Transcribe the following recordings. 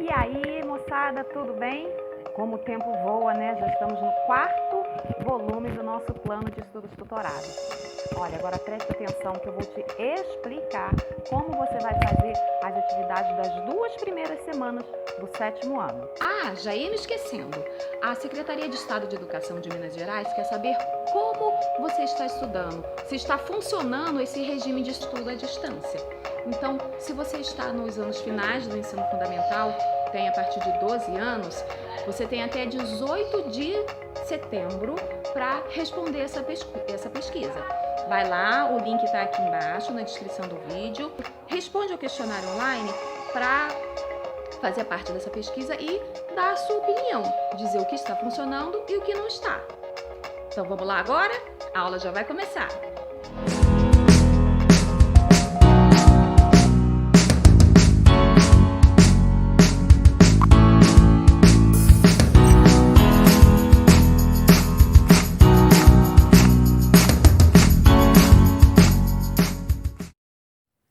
E aí, moçada, tudo bem? Como o tempo voa, né? Já estamos no 4º volume do nosso plano de estudos tutorados. Olha, agora preste atenção que eu vou te explicar como você vai fazer as atividades das 2 primeiras semanas do 7º ano. Já ia me esquecendo. A Secretaria de Estado de Educação de Minas Gerais quer saber como você está estudando, se está funcionando esse regime de estudo à distância. Então, se você está nos anos finais do ensino fundamental, tem a partir de 12 anos, você tem até 18 de setembro para responder essa pesquisa. Vai lá, o link está aqui embaixo na descrição do vídeo. Responde ao questionário online para fazer parte dessa pesquisa e dar a sua opinião, dizer o que está funcionando e o que não está. Então vamos lá agora? A aula já vai começar.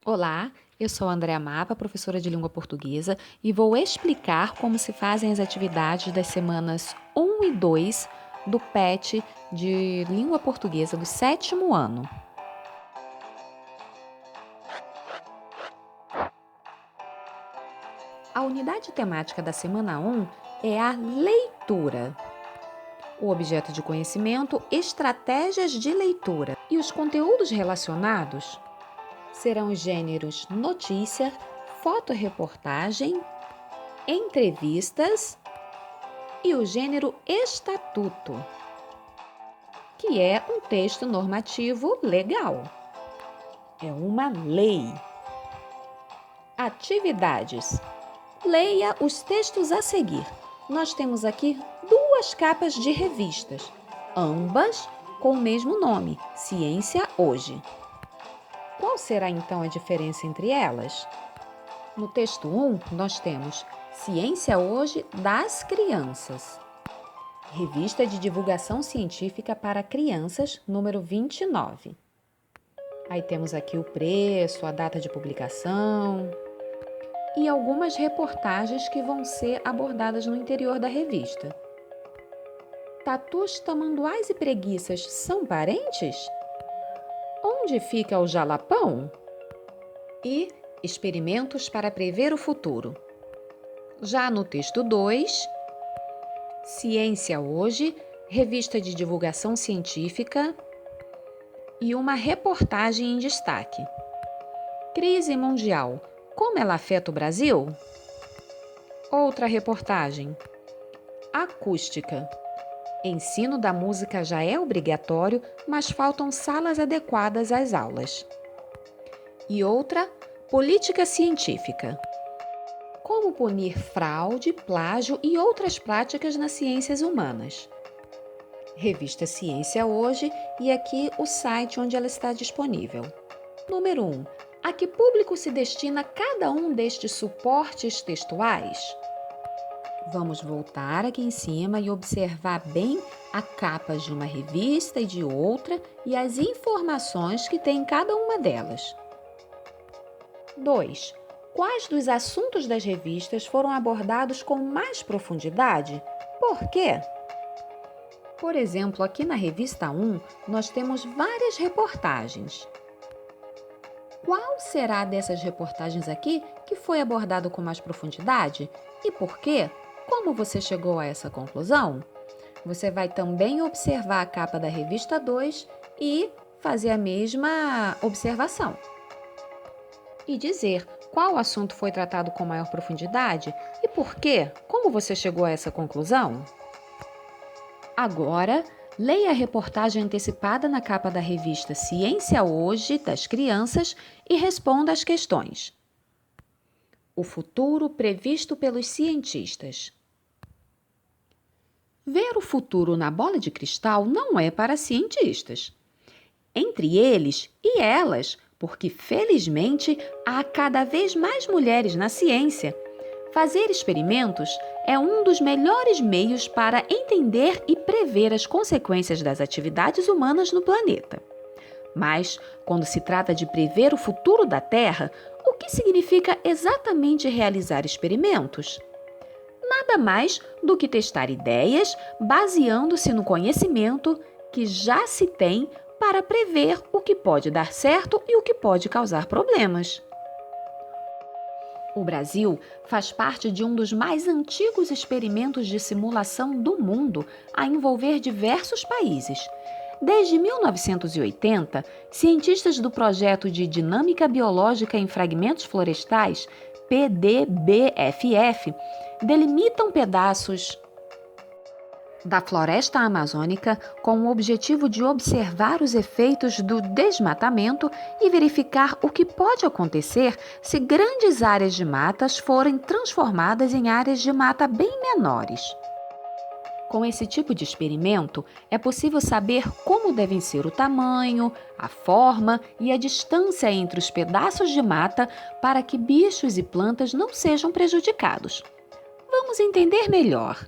Olá, eu sou a Andréa Mapa, professora de língua portuguesa, e vou explicar como se fazem as atividades das semanas 1 e 2 do PET de língua portuguesa do 7º ano. A unidade temática da semana 1 é a leitura. O objeto de conhecimento, estratégias de leitura. E os conteúdos relacionados serão os gêneros notícia, fotoreportagem, entrevistas e o gênero estatuto, que é um texto normativo legal. É uma lei. Atividades. Leia os textos a seguir. Nós temos aqui 2 capas de revistas, ambas com o mesmo nome, Ciência Hoje. Qual será então a diferença entre elas? No texto 1, nós temos Ciência Hoje das Crianças. Revista de Divulgação Científica para Crianças, número 29. Aí temos aqui o preço, a data de publicação e algumas reportagens que vão ser abordadas no interior da revista. Tatus, tamanduás e preguiças são parentes? Onde fica o jalapão? E experimentos para prever o futuro. Já no texto 2, Ciência Hoje, revista de divulgação científica e uma reportagem em destaque. Crise mundial, como ela afeta o Brasil? Outra reportagem. Acústica. Ensino da música já é obrigatório, mas faltam salas adequadas às aulas. E outra, política científica. Como punir fraude, plágio e outras práticas nas ciências humanas. Revista Ciência Hoje e aqui o site onde ela está disponível. Número 1. A que público se destina cada um destes suportes textuais? Vamos voltar aqui em cima e observar bem a capa de uma revista e de outra e as informações que tem em cada uma delas. 2. Quais dos assuntos das revistas foram abordados com mais profundidade? Por quê? Por exemplo, aqui na revista 1, nós temos várias reportagens. Qual será dessas reportagens aqui que foi abordado com mais profundidade? E por quê? Como você chegou a essa conclusão? Você vai também observar a capa da revista 2 e fazer a mesma observação. E dizer qual assunto foi tratado com maior profundidade e por quê? Como você chegou a essa conclusão? Agora, leia a reportagem antecipada na capa da revista Ciência Hoje das Crianças e responda às questões. O futuro previsto pelos cientistas. Ver o futuro na bola de cristal não é para cientistas. Entre eles e elas, porque felizmente há cada vez mais mulheres na ciência. Fazer experimentos é um dos melhores meios para entender e prever as consequências das atividades humanas no planeta. Mas, quando se trata de prever o futuro da Terra, o que significa exatamente realizar experimentos? nada mais do que testar ideias baseando-se no conhecimento que já se tem para prever o que pode dar certo e o que pode causar problemas. O Brasil faz parte de um dos mais antigos experimentos de simulação do mundo a envolver diversos países. Desde 1980, cientistas do projeto de Dinâmica Biológica em Fragmentos Florestais, PDBFF, delimitam pedaços da floresta amazônica com o objetivo de observar os efeitos do desmatamento e verificar o que pode acontecer se grandes áreas de matas forem transformadas em áreas de mata bem menores. Com esse tipo de experimento, é possível saber como devem ser o tamanho, a forma e a distância entre os pedaços de mata para que bichos e plantas não sejam prejudicados. Vamos entender melhor.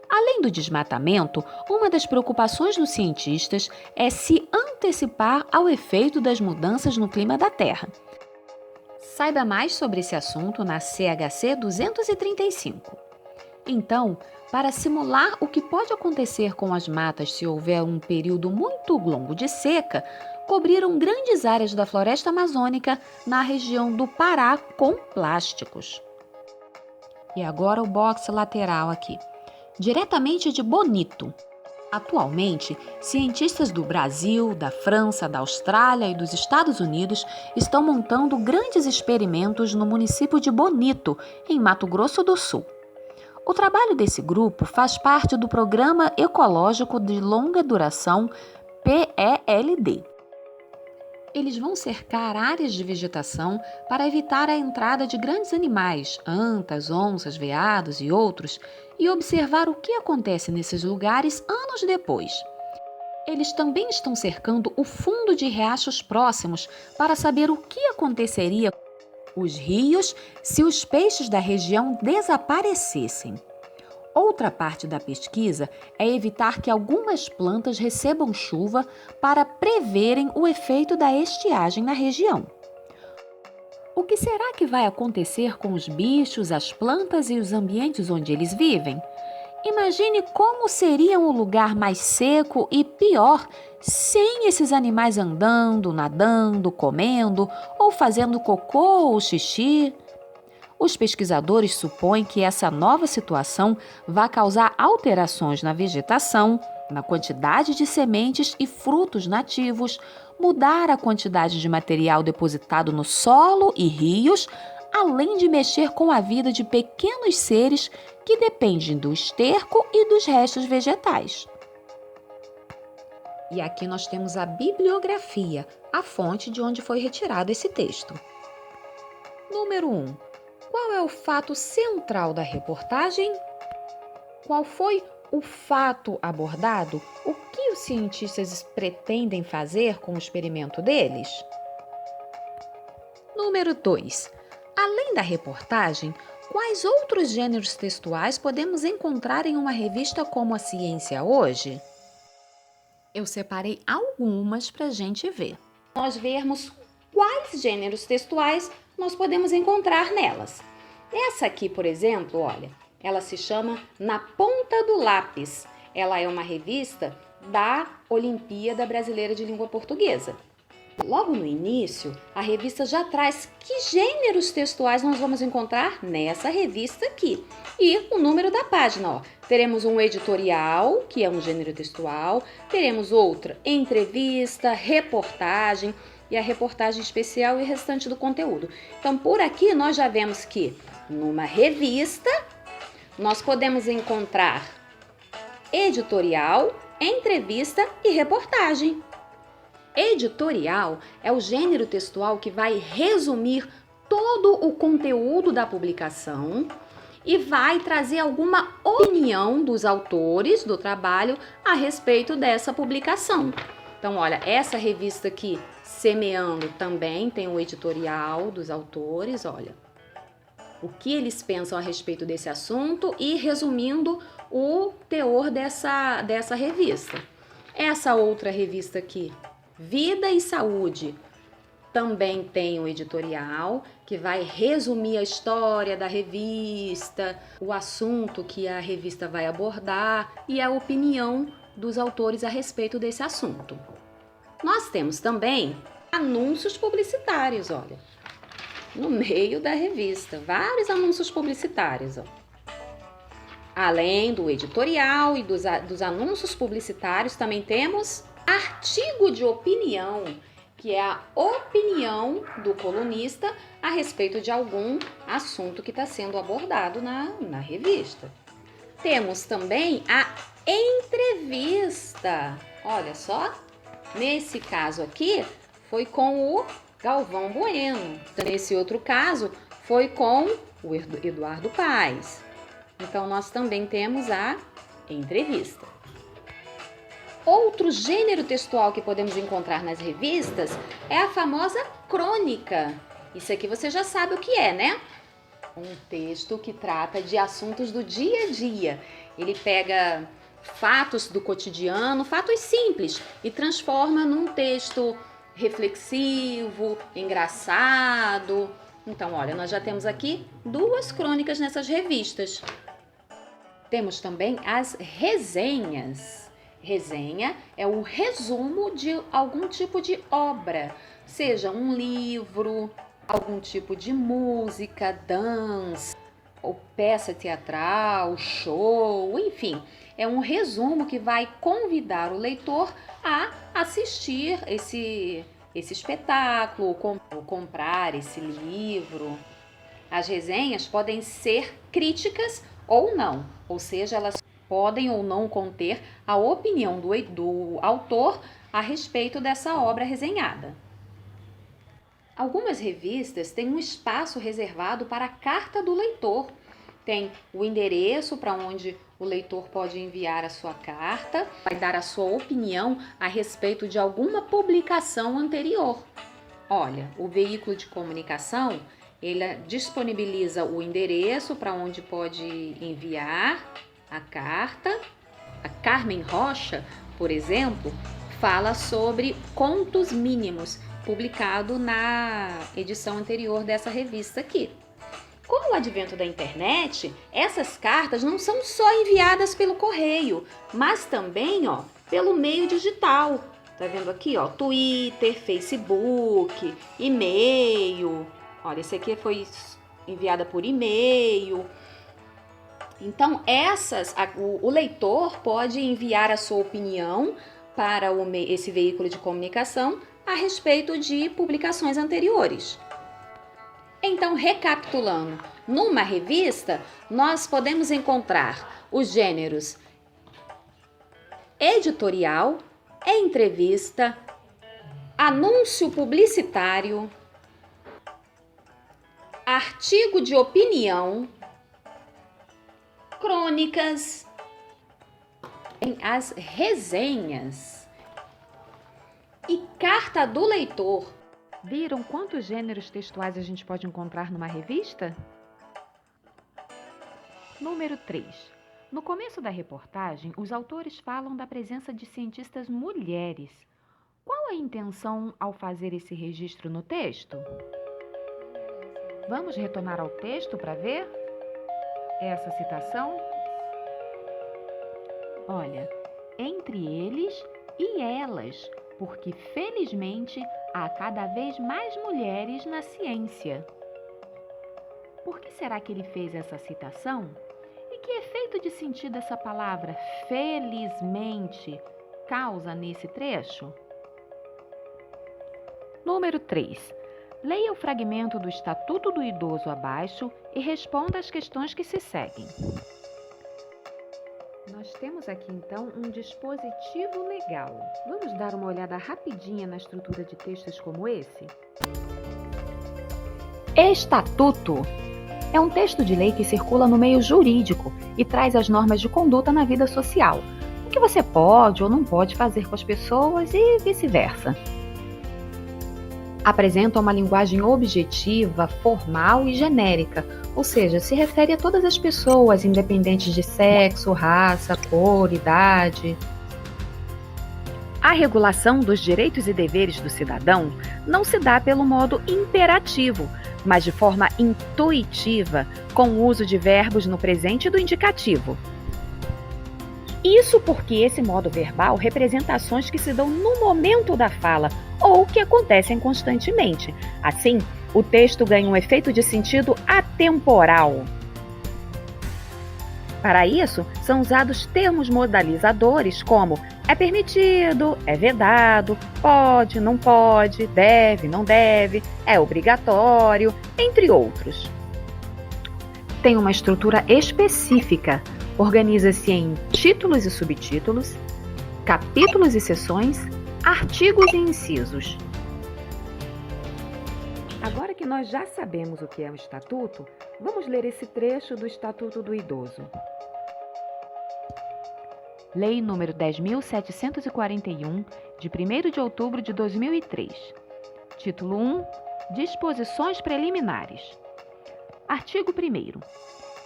Além do desmatamento, uma das preocupações dos cientistas é se antecipar ao efeito das mudanças no clima da Terra. Saiba mais sobre esse assunto na CHC 235. Então, para simular o que pode acontecer com as matas se houver um período muito longo de seca, cobriram grandes áreas da floresta amazônica na região do Pará com plásticos. E agora o box lateral aqui. Diretamente de Bonito. Atualmente, cientistas do Brasil, da França, da Austrália e dos Estados Unidos estão montando grandes experimentos no município de Bonito, em Mato Grosso do Sul. O trabalho desse grupo faz parte do Programa Ecológico de Longa Duração, PELD. Eles vão cercar áreas de vegetação para evitar a entrada de grandes animais, antas, onças, veados e outros, e observar o que acontece nesses lugares anos depois. Eles também estão cercando o fundo de riachos próximos para saber o que aconteceria com os rios se os peixes da região desaparecessem. Outra parte da pesquisa é evitar que algumas plantas recebam chuva para preverem o efeito da estiagem na região. O que será que vai acontecer com os bichos, as plantas e os ambientes onde eles vivem? Imagine como seria um lugar mais seco e pior sem esses animais andando, nadando, comendo ou fazendo cocô ou xixi. Os pesquisadores supõem que essa nova situação vai causar alterações na vegetação, na quantidade de sementes e frutos nativos, mudar a quantidade de material depositado no solo e rios, além de mexer com a vida de pequenos seres que dependem do esterco e dos restos vegetais. E aqui nós temos a bibliografia, a fonte de onde foi retirado esse texto. Número 1. Qual é o fato central da reportagem? Qual foi o fato abordado? O que os cientistas pretendem fazer com o experimento deles? Número 2. Além da reportagem, quais outros gêneros textuais podemos encontrar em uma revista como a Ciência Hoje? Eu separei algumas para a gente ver. Nós vermos quais gêneros textuais nós podemos encontrar nelas. Essa aqui, por exemplo, olha, ela se chama Na Ponta do Lápis. Ela é uma revista da Olimpíada Brasileira de Língua Portuguesa. Logo no início, a revista já traz que gêneros textuais nós vamos encontrar nessa revista aqui. E o número da página, ó. Teremos um editorial, que é um gênero textual, teremos outra entrevista, reportagem, e a reportagem especial e o restante do conteúdo. Então, por aqui nós já vemos que numa revista nós podemos encontrar editorial, entrevista e reportagem. Editorial é o gênero textual que vai resumir todo o conteúdo da publicação e vai trazer alguma opinião dos autores do trabalho a respeito dessa publicação. Então, olha, essa revista aqui, Semeando, também tem o editorial dos autores, olha, o que eles pensam a respeito desse assunto e resumindo o teor dessa revista. Essa outra revista aqui, Vida e Saúde, Também tem o editorial, que vai resumir a história da revista, o assunto que a revista vai abordar e a opinião dos autores a respeito desse assunto. Nós temos também anúncios publicitários, olha, no meio da revista, vários anúncios publicitários, ó. Além do editorial e dos anúncios publicitários, também temos artigo de opinião, que é a opinião do colunista a respeito de algum assunto que está sendo abordado na revista. Temos também a entrevista. Olha só, nesse caso aqui foi com o Galvão Bueno. Nesse outro caso foi com o Eduardo Paes. Então nós também temos a entrevista. Outro gênero textual que podemos encontrar nas revistas é a famosa crônica. Isso aqui você já sabe o que é, né? Um texto que trata de assuntos do dia a dia. Ele pega fatos do cotidiano, fatos simples, e transforma num texto reflexivo, engraçado. Então, olha, nós já temos aqui 2 crônicas nessas revistas. Temos também as resenhas. Resenha é o resumo de algum tipo de obra, seja um livro, algum tipo de música, dança, ou peça teatral, show, enfim. É um resumo que vai convidar o leitor a assistir esse espetáculo, ou comprar esse livro. As resenhas podem ser críticas ou não, ou seja, elas podem ou não conter a opinião do autor a respeito dessa obra resenhada. Algumas revistas têm um espaço reservado para a carta do leitor. Tem o endereço para onde o leitor pode enviar a sua carta, vai dar a sua opinião a respeito de alguma publicação anterior. Olha, o veículo de comunicação, ele disponibiliza o endereço para onde pode enviar a carta. A Carmen Rocha, por exemplo, fala sobre contos mínimos, publicado na edição anterior dessa revista aqui. Com o advento da internet, essas cartas não são só enviadas pelo correio, mas também, pelo meio digital. Tá vendo aqui, Twitter, Facebook, e-mail. Olha, esse aqui foi enviada por e-mail. Então, o leitor pode enviar a sua opinião para esse veículo de comunicação a respeito de publicações anteriores. Então, recapitulando, numa revista, nós podemos encontrar os gêneros editorial, entrevista, anúncio publicitário, artigo de opinião, crônicas, as resenhas e carta do leitor. Viram quantos gêneros textuais a gente pode encontrar numa revista? Número 3. No começo da reportagem, os autores falam da presença de cientistas mulheres. Qual a intenção ao fazer esse registro no texto? Vamos retornar ao texto para ver essa citação? Olha, entre eles e elas, porque felizmente há cada vez mais mulheres na ciência. Por que será que ele fez essa citação? E que efeito de sentido essa palavra felizmente causa nesse trecho? Número 3. Leia o fragmento do Estatuto do Idoso abaixo e responda às questões que se seguem. Nós temos aqui, então, um dispositivo legal. Vamos dar uma olhada rapidinha na estrutura de textos como esse? Estatuto é um texto de lei que circula no meio jurídico e traz as normas de conduta na vida social. O que você pode ou não pode fazer com as pessoas e vice-versa. Apresenta uma linguagem objetiva, formal e genérica, ou seja, se refere a todas as pessoas, independentes de sexo, raça, cor, idade. A regulação dos direitos e deveres do cidadão não se dá pelo modo imperativo, mas de forma intuitiva, com o uso de verbos no presente do indicativo. Isso porque esse modo verbal representa ações que se dão no momento da fala ou que acontecem constantemente. Assim, o texto ganha um efeito de sentido atemporal. Para isso, são usados termos modalizadores como é permitido, é vedado, pode, não pode, deve, não deve, é obrigatório, entre outros. Tem uma estrutura específica. Organiza-se em títulos e subtítulos, capítulos e seções, artigos e incisos. Agora que nós já sabemos o que é um estatuto, vamos ler esse trecho do Estatuto do Idoso. Lei nº 10.741, de 1º de outubro de 2003. Título 1. Disposições preliminares. Artigo 1º.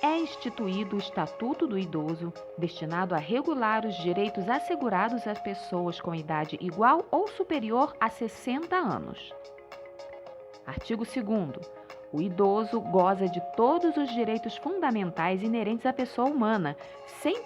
É instituído o Estatuto do Idoso, destinado a regular os direitos assegurados às pessoas com idade igual ou superior a 60 anos. Artigo 2º. O idoso goza de todos os direitos fundamentais inerentes à pessoa humana, sem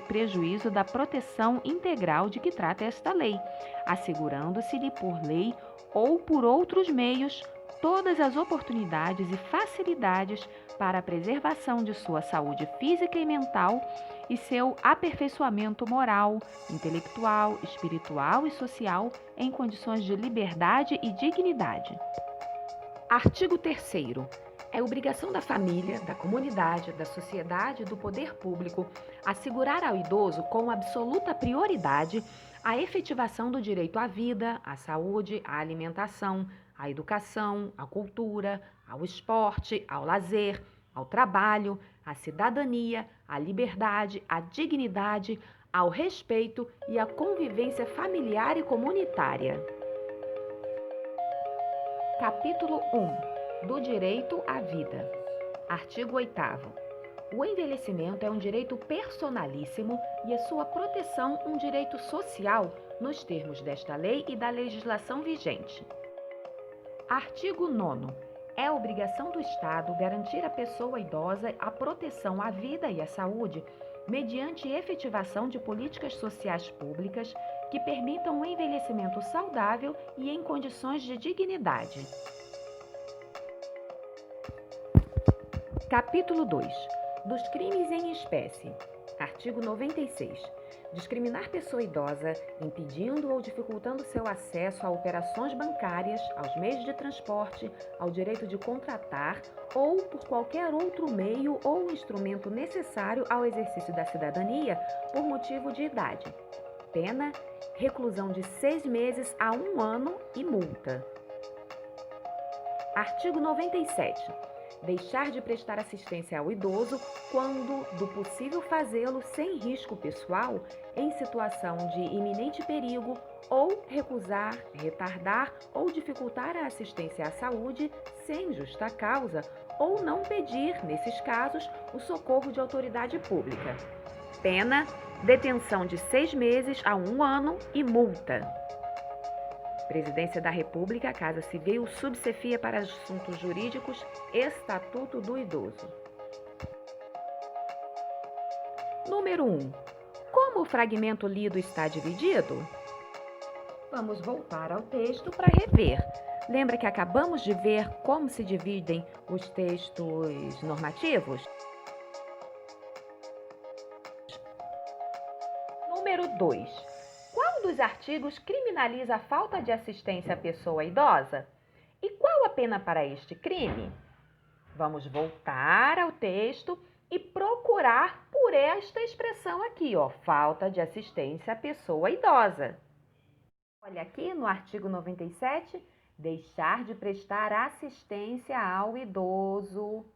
prejuízo da proteção integral de que trata esta lei, assegurando-se-lhe por lei ou por outros meios todas as oportunidades e facilidades para a preservação de sua saúde física e mental e seu aperfeiçoamento moral, intelectual, espiritual e social em condições de liberdade e dignidade. Artigo 3º. É obrigação da família, da comunidade, da sociedade e do poder público assegurar ao idoso com absoluta prioridade a efetivação do direito à vida, à saúde, à alimentação, à educação, à cultura, ao esporte, ao lazer, ao trabalho, à cidadania, à liberdade, à dignidade, ao respeito e à convivência familiar e comunitária. Capítulo 1. Do direito à vida. Artigo 8º. O envelhecimento é um direito personalíssimo e a sua proteção um direito social nos termos desta lei e da legislação vigente. Artigo 9º. É obrigação do Estado garantir à pessoa idosa a proteção à vida e à saúde mediante efetivação de políticas sociais públicas que permitam um envelhecimento saudável e em condições de dignidade. Capítulo 2. Dos crimes em espécie. Artigo 96. Discriminar pessoa idosa, impedindo ou dificultando seu acesso a operações bancárias, aos meios de transporte, ao direito de contratar ou por qualquer outro meio ou instrumento necessário ao exercício da cidadania por motivo de idade. Pena: reclusão de 6 meses a 1 ano e multa. Artigo 97. Deixar de prestar assistência ao idoso quando do possível fazê-lo sem risco pessoal, em situação de iminente perigo, ou recusar, retardar ou dificultar a assistência à saúde sem justa causa, ou não pedir, nesses casos, o socorro de autoridade pública. Pena: detenção de 6 meses a 1 ano e multa. Presidência da República, Casa Civil, Subchefia para Assuntos Jurídicos, Estatuto do Idoso. Número 1. Como o fragmento lido está dividido? Vamos voltar ao texto para rever. Lembra que acabamos de ver como se dividem os textos normativos? Número 2. Qual dos artigos criminaliza a falta de assistência à pessoa idosa? E qual a pena para este crime? Vamos voltar ao texto e procurar por esta expressão aqui, falta de assistência à pessoa idosa. Olha aqui no artigo 97, deixar de prestar assistência ao idoso.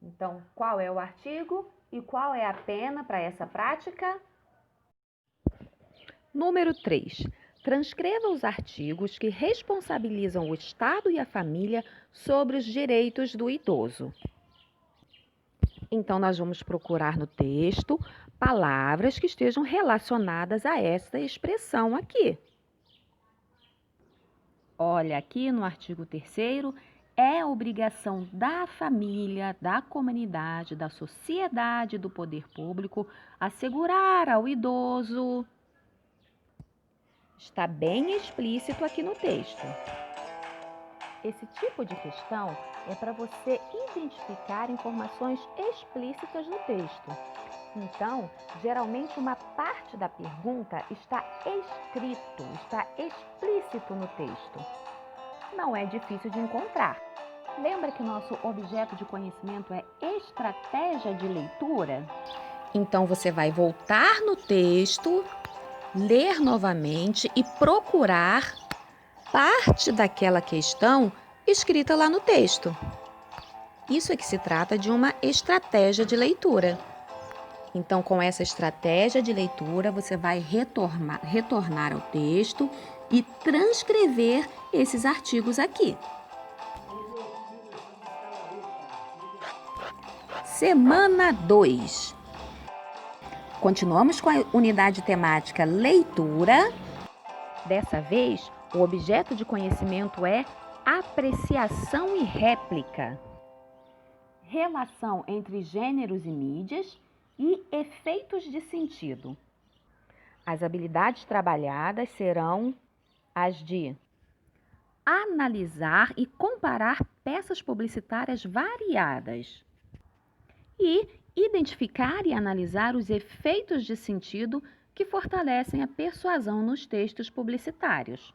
Então, qual é o artigo e qual é a pena para essa prática? Número 3. Transcreva os artigos que responsabilizam o Estado e a família sobre os direitos do idoso. Então, nós vamos procurar no texto palavras que estejam relacionadas a esta expressão aqui. Olha, aqui no artigo 3º, é obrigação da família, da comunidade, da sociedade, do poder público assegurar ao idoso. Está bem explícito aqui no texto. Esse tipo de questão é para você identificar informações explícitas no texto. Então, geralmente uma parte da pergunta está escrito, está explícito no texto. Não é difícil de encontrar. Lembra que nosso objeto de conhecimento é estratégia de leitura? Então você vai voltar no texto, ler novamente e procurar parte daquela questão escrita lá no texto. Isso é que se trata de uma estratégia de leitura. Então, com essa estratégia de leitura, você vai retornar ao texto e transcrever esses artigos aqui. Semana 2. Continuamos com a unidade temática leitura. Dessa vez, o objeto de conhecimento é apreciação e réplica. Relação entre gêneros e mídias e efeitos de sentido. As habilidades trabalhadas serão as de analisar e comparar peças publicitárias variadas e identificar e analisar os efeitos de sentido que fortalecem a persuasão nos textos publicitários.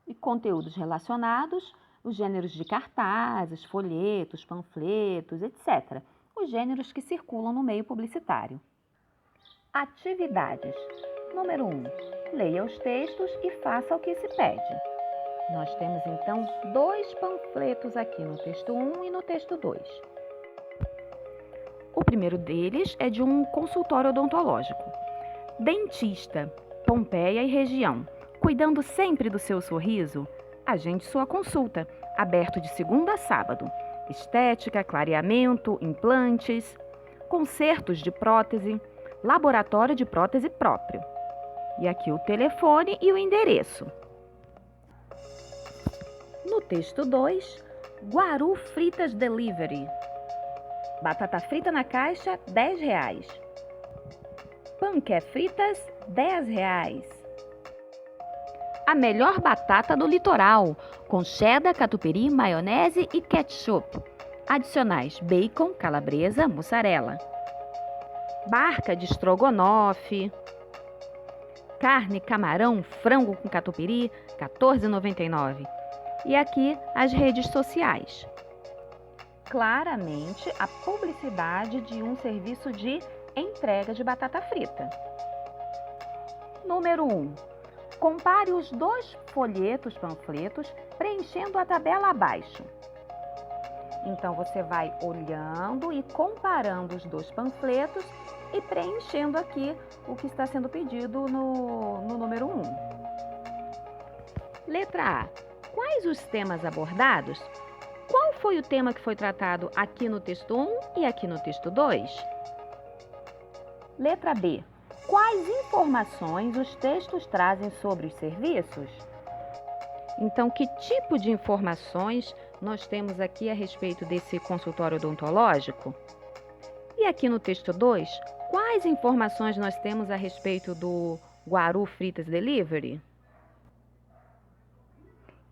E conteúdos relacionados, os gêneros de cartazes, folhetos, panfletos, etc. Os gêneros que circulam no meio publicitário. Atividades. Número 1. Leia os textos e faça o que se pede. Nós temos, então, 2 panfletos aqui no texto 1 e no texto 2. O primeiro deles é de um consultório odontológico. Dentista, Pompeia e região. Cuidando sempre do seu sorriso? Agende sua consulta, aberto de segunda a sábado. Estética, clareamento, implantes, consertos de prótese, laboratório de prótese próprio. E aqui o telefone e o endereço. No texto 2, Guaru Fritas Delivery. Batata frita na caixa, R$10. Panqué fritas, R$10. A melhor batata do litoral, com cheddar, catupiry, maionese e ketchup. Adicionais: bacon, calabresa, mussarela. Barca de estrogonofe. Carne, camarão, frango com catupiry, R$14,99. E aqui as redes sociais. Claramente a publicidade de um serviço de entrega de batata frita. Número 1. Compare os 2 panfletos, preenchendo a tabela abaixo. Então, você vai olhando e comparando os 2 panfletos e preenchendo aqui o que está sendo pedido no número 1. Letra A. Quais os temas abordados? Qual foi o tema que foi tratado aqui no texto 1 e aqui no texto 2? Letra B. Quais informações os textos trazem sobre os serviços? Então, que tipo de informações nós temos aqui a respeito desse consultório odontológico? E aqui no texto 2, quais informações nós temos a respeito do Guaru Fritas Delivery?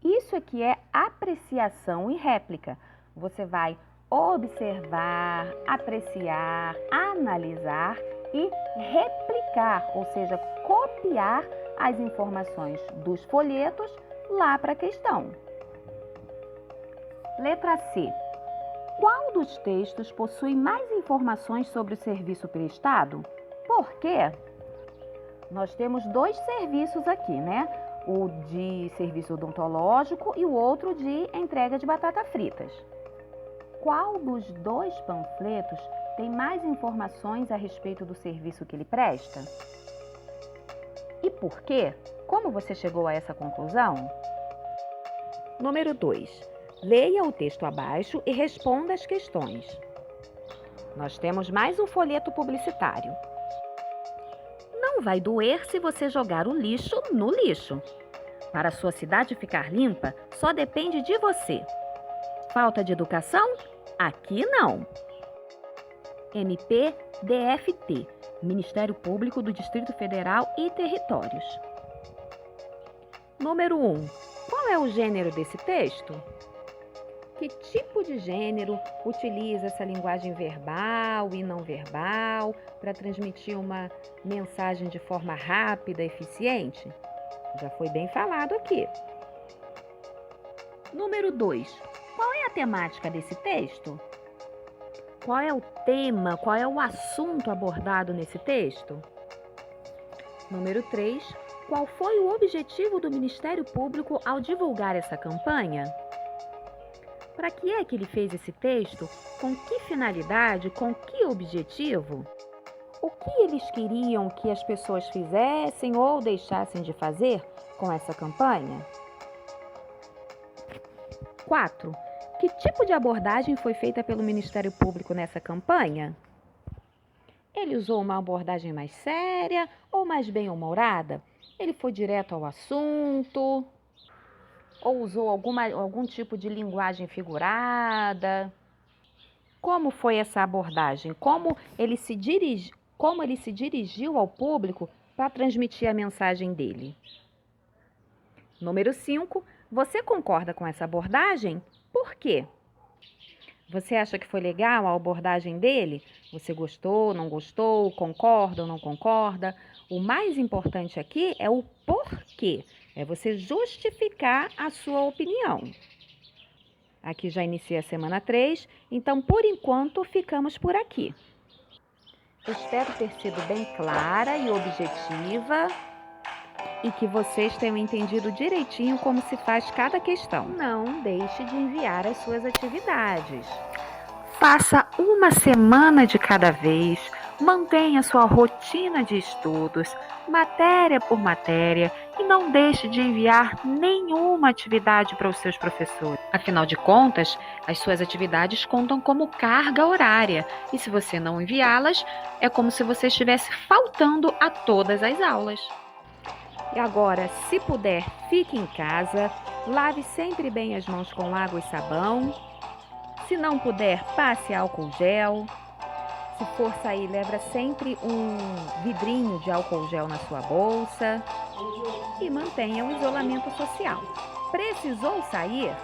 Isso aqui é apreciação e réplica. Você vai observar, apreciar, analisar e replicar, ou seja, copiar as informações dos folhetos lá para a questão. Letra C. Qual dos textos possui mais informações sobre o serviço prestado? Por quê? Nós temos 2 serviços aqui, né? O de serviço odontológico e o outro de entrega de batatas fritas. Qual dos 2 panfletos tem mais informações a respeito do serviço que ele presta? E por quê? Como você chegou a essa conclusão? Número 2. Leia o texto abaixo e responda as questões. Nós temos mais um folheto publicitário. Não vai doer se você jogar o lixo no lixo. Para a sua cidade ficar limpa, só depende de você. Falta de educação? Aqui não. MPDFT, Ministério Público do Distrito Federal e Territórios. Número 1. Qual é o gênero desse texto? Que tipo de gênero utiliza essa linguagem verbal e não verbal para transmitir uma mensagem de forma rápida e eficiente? Já foi bem falado aqui. Número 2. Qual é a temática desse texto? Qual é o tema, qual é o assunto abordado nesse texto? Número 3. Qual foi o objetivo do Ministério Público ao divulgar essa campanha? Para que é que ele fez esse texto? Com que finalidade? Com que objetivo? O que eles queriam que as pessoas fizessem ou deixassem de fazer com essa campanha? 4. Que tipo de abordagem foi feita pelo Ministério Público nessa campanha? Ele usou uma abordagem mais séria ou mais bem-humorada? Ele foi direto ao assunto? Ou usou algum tipo de linguagem figurada? Como foi essa abordagem? Como ele se dirigiu ao público para transmitir a mensagem dele? Número 5. Você concorda com essa abordagem? Por quê? Você acha que foi legal a abordagem dele? Você gostou, não gostou, concorda ou não concorda? O mais importante aqui é o porquê. É você justificar a sua opinião. Aqui já inicia a semana 3, então, por enquanto, ficamos por aqui. Espero ter sido bem clara e objetiva e que vocês tenham entendido direitinho como se faz cada questão. Não deixe de enviar as suas atividades. Faça uma semana de cada vez, mantenha sua rotina de estudos, matéria por matéria, e não deixe de enviar nenhuma atividade para os seus professores. Afinal de contas, as suas atividades contam como carga horária, e se você não enviá-las, é como se você estivesse faltando a todas as aulas. E agora, se puder, fique em casa, lave sempre bem as mãos com água e sabão. Se não puder, passe álcool gel. Se for sair, leva sempre um vidrinho de álcool gel na sua bolsa. E mantenha o isolamento social. Precisou sair?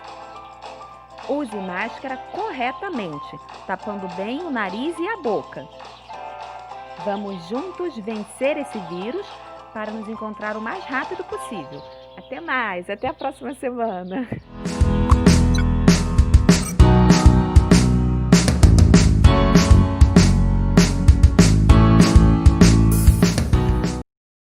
Use máscara corretamente, tapando bem o nariz e a boca. Vamos juntos vencer esse vírus para nos encontrar o mais rápido possível. Até mais, até a próxima semana.